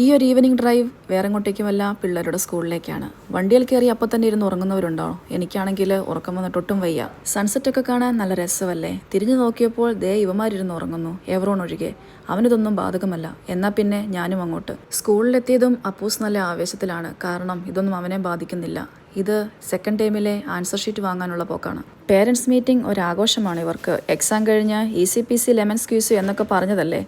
ഈ ഒരു evening drive വേറെ എങ്ങോട്ടേക്കുമല്ല, പിള്ളേരുടെ സ്കൂളിലേക്കാണ്. വണ്ടിയിൽ കയറി അപ്പം തന്നെ ഇരുന്ന് ഉറങ്ങുന്നവരുണ്ടോ? എനിക്കാണെങ്കിൽ ഉറക്കം വന്നിട്ട് ഒട്ടും വയ്യ. സൺസെറ്റ് ഒക്കെ കാണാൻ നല്ല രസമല്ലേ? തിരിഞ്ഞു നോക്കിയപ്പോൾ ദേ ഇവമാരിരുന്ന് ഉറങ്ങുന്നു, എവറോൺ ഒഴികെ. അവനിതൊന്നും ബാധകമല്ല. എന്നാൽ പിന്നെ ഞാനും അങ്ങോട്ട്. സ്കൂളിലെത്തിയതും അപ്പൂസ് നല്ല ആവേശത്തിലാണ്. കാരണം ഇതൊന്നും അവനെ ബാധിക്കുന്നില്ല. ഇത് സെക്കൻഡ് ടൈമിലെ ആൻസർ ഷീറ്റ് വാങ്ങാനുള്ള പോക്കാണ്. പേരൻസ് മീറ്റിംഗ് ഒരാഘോഷമാണ് ഇവർക്ക്. എക്സാം കഴിഞ്ഞ് ECPC ലെമൺ സ്ക്യൂസ് എന്നൊക്കെ പറഞ്ഞതല്ലേ,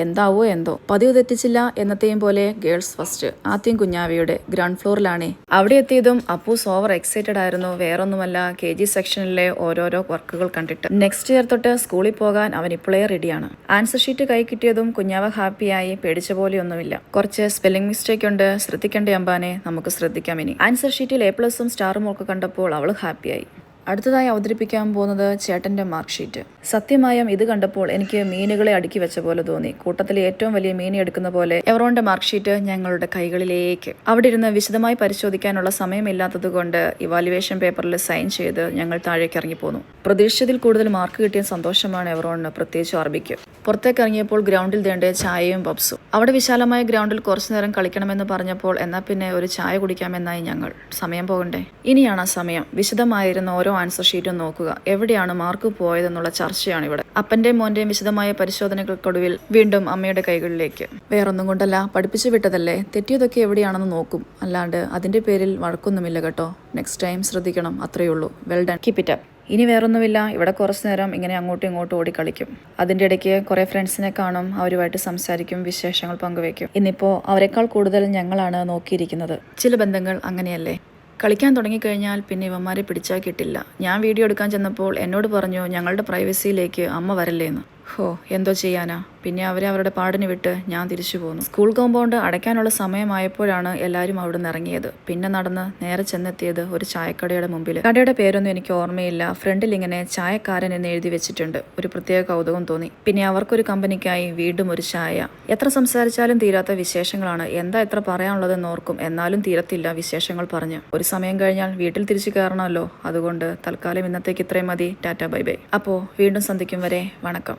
എന്താവോ എന്തോ. പതിവ് തെറ്റിച്ചില്ല എന്നത്തെയും പോലെ ഗേൾസ് ഫസ്റ്റ്. ആദ്യം കുഞ്ഞാവിയുടെ ഗ്രൗണ്ട് ഫ്ലോറിലാണേ. അവിടെ എത്തിയതും അപ്പൂസ് ഓവർ എക്സൈറ്റഡ് ആയിരുന്നു. വേറൊന്നുമല്ല, KG സെക്ഷനിലെ ഓരോരോ വർക്കുകൾ കണ്ടിട്ട്. നെക്സ്റ്റ് ഇയർ തൊട്ട് സ്കൂളിൽ പോകാൻ അവൻ ഇപ്പോഴേ റെഡിയാണ്. ആൻസർ ഷീറ്റ് കൈ കിട്ടിയതും കുഞ്ഞാവ ഹാപ്പിയായി. പേടിച്ച പോലെയൊന്നുമില്ല. കുറച്ച് സ്പെല്ലിംഗ് മിസ്റ്റേക്ക് ഉണ്ട്, ശ്രദ്ധിക്കേണ്ട അമ്പാനെ, നമുക്ക് ശ്രദ്ധിക്കാം ഇനി. ആൻസർ ഷീറ്റിൽ A+ഉം സ്റ്റാറും ഒക്കെ കണ്ടപ്പോൾ അവൾ ഹാപ്പിയായി. അടുത്തതായി അവതരിപ്പിക്കാൻ പോകുന്നത് ചേട്ടന്റെ മാർക്ക് ഷീറ്റ്. സത്യമായും ഇത് കണ്ടപ്പോൾ എനിക്ക് മീനുകളെ അടുക്കി വെച്ച പോലെ തോന്നി. കൂട്ടത്തിലെ ഏറ്റവും വലിയ മീനെ എടുക്കുന്ന പോലെ എവറോന്റെ മാർക്ക് ഷീറ്റ് ഞങ്ങളുടെ കൈകളിലേക്ക്. അവിടെ ഇരുന്ന് വിശദമായി പരിശോധിക്കാനുള്ള സമയമില്ലാത്തത് കൊണ്ട് ഇവാലുവേഷൻ പേപ്പറിൽ സൈൻ ചെയ്ത് ഞങ്ങൾ താഴേക്ക് ഇറങ്ങിപ്പോന്നു. പ്രതീക്ഷിച്ചതിൽ കൂടുതൽ മാർക്ക് കിട്ടിയ സന്തോഷമാണ് എവറോണിന്, പ്രത്യേകിച്ച് അറബിക്ക്. പുറത്തേക്ക് ഇറങ്ങിയപ്പോൾ ഗ്രൗണ്ടിൽ ദേണ്ടേ ചായയും പബ്സും. അവിടെ വിശാലമായ ഗ്രൗണ്ടിൽ കുറച്ചു നേരം കളിക്കണമെന്ന് പറഞ്ഞപ്പോൾ എന്നാൽ പിന്നെ ഒരു ചായ കുടിക്കാമെന്നായി ഞങ്ങൾ. സമയം പോകണ്ടേ? ഇനിയാണ് സമയം. വിശദമായിരുന്ന ഓരോ ആൻസർ ഷീറ്റും നോക്കുക. എവിടെയാണ് മാർക്ക് പോയതെന്നുള്ള ചർച്ചയാണ് ഇവിടെ. അപ്പന്റെയും മോന്റെയും വിശദമായ പരിശോധനകൾക്കൊടുവിൽ വീണ്ടും അമ്മയുടെ കൈകളിലേക്ക്. വേറൊന്നും കൊണ്ടല്ല, പഠിപ്പിച്ചു വിട്ടതല്ലേ, തെറ്റിയതൊക്കെ എവിടെയാണെന്ന് നോക്കും. അല്ലാണ്ട് അതിന്റെ പേരിൽ വഴക്കൊന്നുമില്ല കേട്ടോ. നെക്സ്റ്റ് ടൈം ശ്രദ്ധിക്കണം, അത്രയുള്ളൂ. Well done, keep it up. ഇനി വേറൊന്നുമില്ല, ഇവിടെ കുറച്ചു നേരം ഇങ്ങനെ അങ്ങോട്ടും ഇങ്ങോട്ടും ഓടിക്കളിക്കും. അതിൻ്റെ ഇടയ്ക്ക് കുറേ ഫ്രണ്ട്സിനെ കാണും, അവരുമായിട്ട് സംസാരിക്കും, വിശേഷങ്ങൾ പങ്കുവയ്ക്കും. ഇന്നിപ്പോൾ അവരെക്കാൾ കൂടുതൽ ഞങ്ങളാണ് നോക്കിയിരിക്കുന്നത്. ചില ബന്ധങ്ങൾ അങ്ങനെയല്ലേ. കളിക്കാൻ തുടങ്ങിക്കഴിഞ്ഞാൽ പിന്നെ ഇവന്മാരെ പിടിച്ചാൽ കിട്ടില്ല. ഞാൻ വീഡിയോ എടുക്കാൻ ചെന്നപ്പോൾ എന്നോട് പറഞ്ഞു ഞങ്ങളുടെ പ്രൈവസിയിലേക്ക് അമ്മ വരല്ലേന്ന്. ഹോ, എന്തോ ചെയ്യാനാ. പിന്നെ അവരെ അവരുടെ പാടിന് വിട്ട് ഞാൻ തിരിച്ചു പോന്നു. സ്കൂൾ കോമ്പൗണ്ട് അടയ്ക്കാനുള്ള സമയമായപ്പോഴാണ് എല്ലാവരും അവിടെ നിന്ന് ഇറങ്ങിയത്. പിന്നെ നടന്ന് നേരെ ചെന്നെത്തിയത് ഒരു ചായക്കടയുടെ മുമ്പിൽ. കടയുടെ പേരൊന്നും എനിക്ക് ഓർമ്മയില്ല. ഫ്രണ്ടിൽ ഇങ്ങനെ ചായക്കാരൻ എന്ന് എഴുതി വെച്ചിട്ടുണ്ട്. ഒരു പ്രത്യേക കൗതുകം തോന്നി. പിന്നെ അവർക്കൊരു കമ്പനിക്കായി വീണ്ടും ഒരു ചായ. എത്ര സംസാരിച്ചാലും തീരാത്ത വിശേഷങ്ങളാണ്. എന്താ എത്ര പറയാനുള്ളതെന്ന് ഓർക്കും, എന്നാലും തീരത്തില്ല വിശേഷങ്ങൾ പറഞ്ഞ്. ഒരു സമയം കഴിഞ്ഞാൽ വീട്ടിൽ തിരിച്ചു കയറണമല്ലോ. അതുകൊണ്ട് തൽക്കാലം ഇന്നത്തേക്ക് ഇത്രയും മതി. Tata bye bye. അപ്പോൾ വീണ്ടും സന്ധിക്കും വരെ വണക്കം.